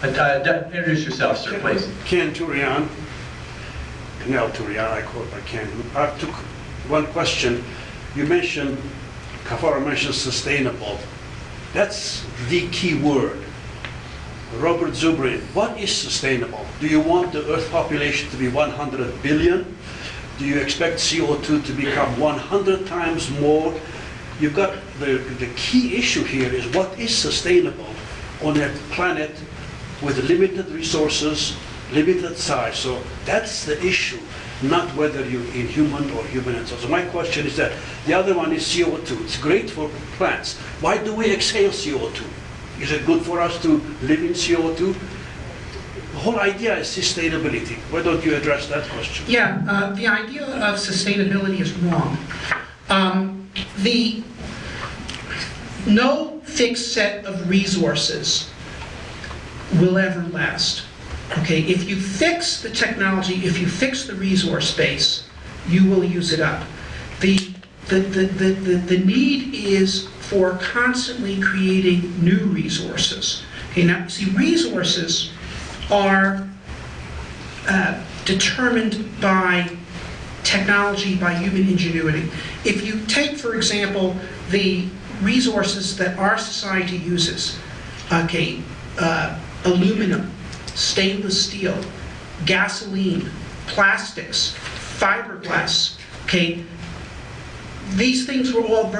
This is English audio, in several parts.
Introduce yourself, sir, please. Ken Turian. Canal Turian, I quote by Ken. I took one question. You mentioned, Cafaro mentioned sustainable. That's the key word. Robert Zubrin, what is sustainable? Do you want the Earth population to be 100 billion? Do you expect CO2 to become 100 times more? You've got the key issue here is what is sustainable on a planet with limited resources, limited size. So that's the issue, not whether you're inhuman or human. And so my question is that the other one is CO2. It's great for plants. Why do we exhale CO2? Is it good for us to live in CO2? The whole idea is sustainability. Why don't you address that question? Yeah, the idea of sustainability is wrong. No fixed set of resources will ever last. Okay, if you fix the technology, if you fix the resource base, you will use it up. The need is for constantly creating new resources. Okay, now see, resources are determined by technology, by human ingenuity. If you take, for example, the resources that our society uses, okay, aluminum, stainless steel, gasoline, plastics, fiberglass, okay, these things were all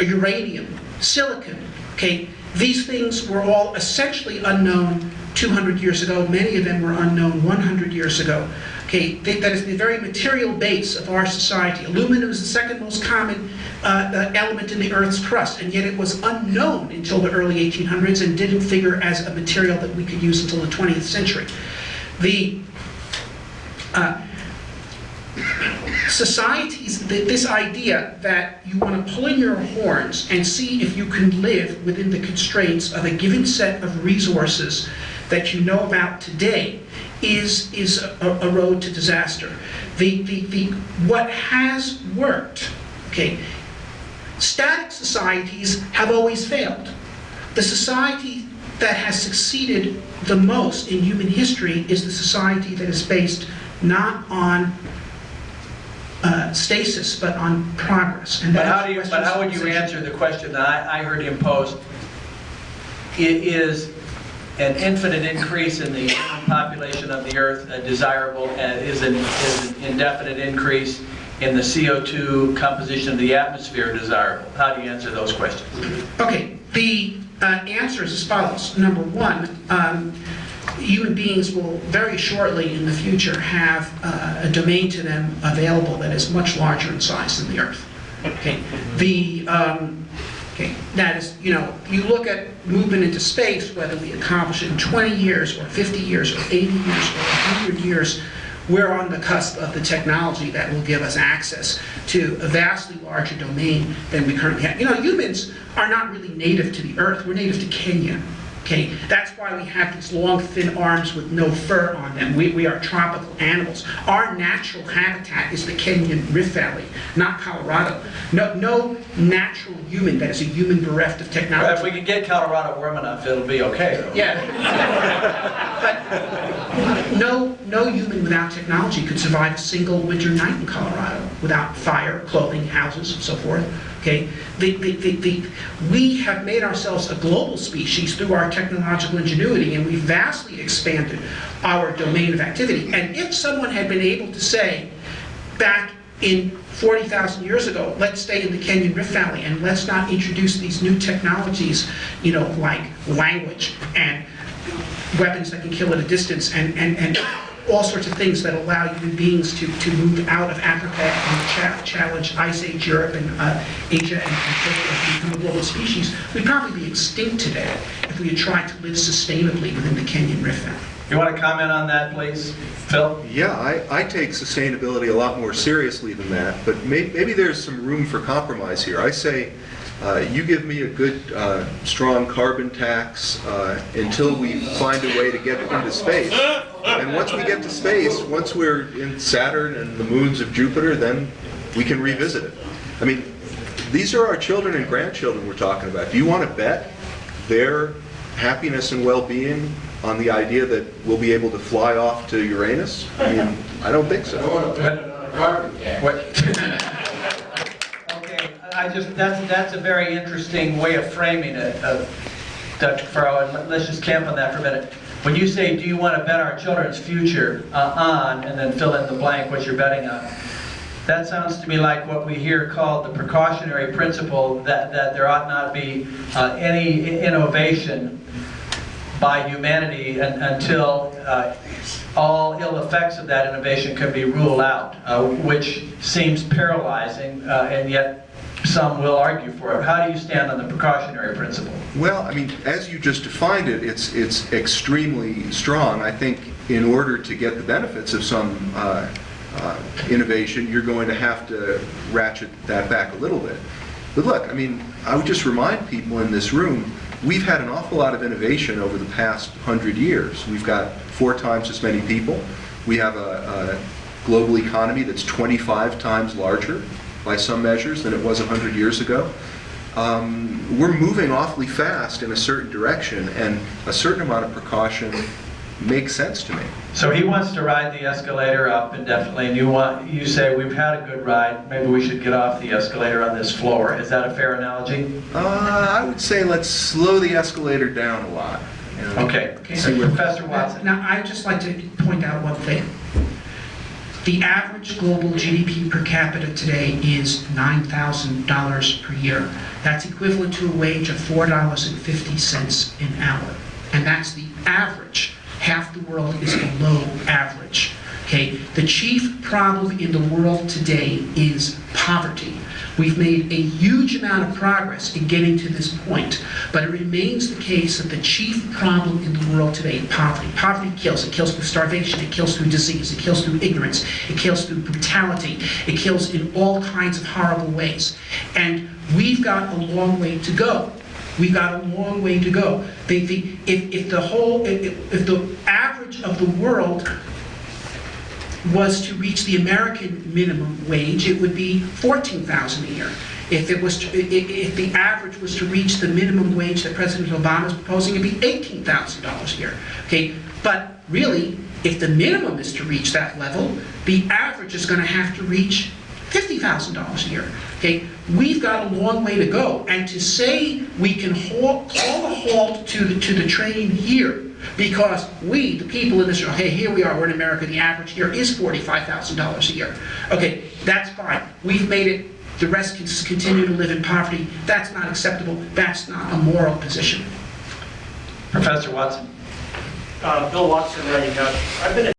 uranium, silicon, okay, these things were all essentially unknown 200 years ago. Many of them were unknown 100 years ago. Okay, that is the very material base of our society. Aluminum is the second most common element in the Earth's crust, and yet it was unknown until the early 1800s and didn't figure as a material that we could use until the 20th century. The societies, this idea that you want to pull in your horns and see if you can live within the constraints of a given set of resources that you know about today is a road to disaster. What has worked, okay, static societies have always failed. The society that has succeeded the most in human history is the society that is based not on stasis, but on progress. And But how would you answer the question that I heard him pose? Is an infinite increase in the human population of the Earth desirable, and is an indefinite increase in the CO2 composition of the atmosphere desirable? How do you answer those questions? Okay, the answer is as follows. Number one, human beings will very shortly in the future have a domain to them available that is much larger in size than the Earth. Okay, okay, that is, you know, you look at movement into space, whether we accomplish it in 20 years or 50 years or 80 years or 100 years, we're on the cusp of the technology that will give us access to a vastly larger domain than we currently have. You know, humans are not really native to the Earth, we're native to Kenya. Okay, that's why we have these long, thin arms with no fur on them. We are tropical animals. Our natural habitat is the Kenyan Rift Valley, not Colorado. No natural human that is a human bereft of technology. Well, if we can get Colorado warm enough, it'll be okay, though. Yeah. But no human without technology could survive a single winter night in Colorado without fire, clothing, houses, and so forth. Okay, we have made ourselves a global species through our technological ingenuity, and we've vastly expanded our domain of activity. And if someone had been able to say, back in 40,000 years ago, let's stay in the Kenyan Rift Valley and let's not introduce these new technologies, you know, like language and weapons that can kill at a distance and all sorts of things that allow human beings to move out of Africa and challenge Ice Age Europe and Asia and become a global species, we'd probably be extinct today if we had tried to live sustainably within the Kenyan Rift Valley. You want to comment on that, please? Phil? Yeah, I take sustainability a lot more seriously than that, but maybe there's some room for compromise here. I say, you give me a good, strong carbon tax until we find a way to get into space. And once we get to space, once we're in Saturn and the moons of Jupiter, then we can revisit it. I mean, these are our children and grandchildren we're talking about. Do you want to bet their happiness and well-being on the idea that we'll be able to fly off to Uranus? I mean, I don't think so. Okay, that's a very interesting way of framing it, Dr. Cafaro, and let's just camp on that for a minute. When you say, do you want to bet our children's future on, and then fill in the blank what you're betting on, that sounds to me like what we hear called the precautionary principle, that there ought not be any innovation by humanity until all ill effects of that innovation can be ruled out, which seems paralyzing, and yet some will argue for it. How do you stand on the precautionary principle? Well, I mean, as you just defined it, it's extremely strong. I think in order to get the benefits of some innovation, you're going to have to ratchet that back a little bit. But look, I mean, I would just remind people in this room, we've had an awful lot of innovation over the past 100 years. We've got 4 times as many people. We have a global economy that's 25 times larger by some measures than it was 100 years ago. We're moving awfully fast in a certain direction, and a certain amount of precaution makes sense to me. So he wants to ride the escalator up indefinitely, and you say, we've had a good ride, maybe we should get off the escalator on this floor. Is that a fair analogy? I would say let's slow the escalator down a lot. You know? Okay, Okay, so Professor Watson. Now, I'd just like to point out one thing. The average global GDP per capita today is $9,000 per year. That's equivalent to a wage of $4.50 an hour. And that's the average. Half the world is below average. Okay? The chief problem in the world today is poverty. We've made a huge amount of progress in getting to this point, but it remains the case that the chief problem in the world today is poverty. Poverty kills. It kills through starvation, it kills through disease, it kills through ignorance, it kills through brutality, it kills in all kinds of horrible ways. And we've got a long way to go. We've got a long way to go. If the average of the world was to reach the American minimum wage, it would be $14,000 a year. If the average was to reach the minimum wage that President Obama is proposing, it'd be $18,000 a year. Okay, but really, if the minimum is to reach that level, the average is going to have to reach $50,000 a year. Okay, we've got a long way to go, and to say we can call a halt to the train here because we, the people in this, hey, here we are, we're in America, the average here is $45,000 a year. Okay, that's fine. We've made it. The rest can continue to live in poverty. That's not acceptable. That's not a moral position. Professor Watson. Bill Watson, writing up. I've been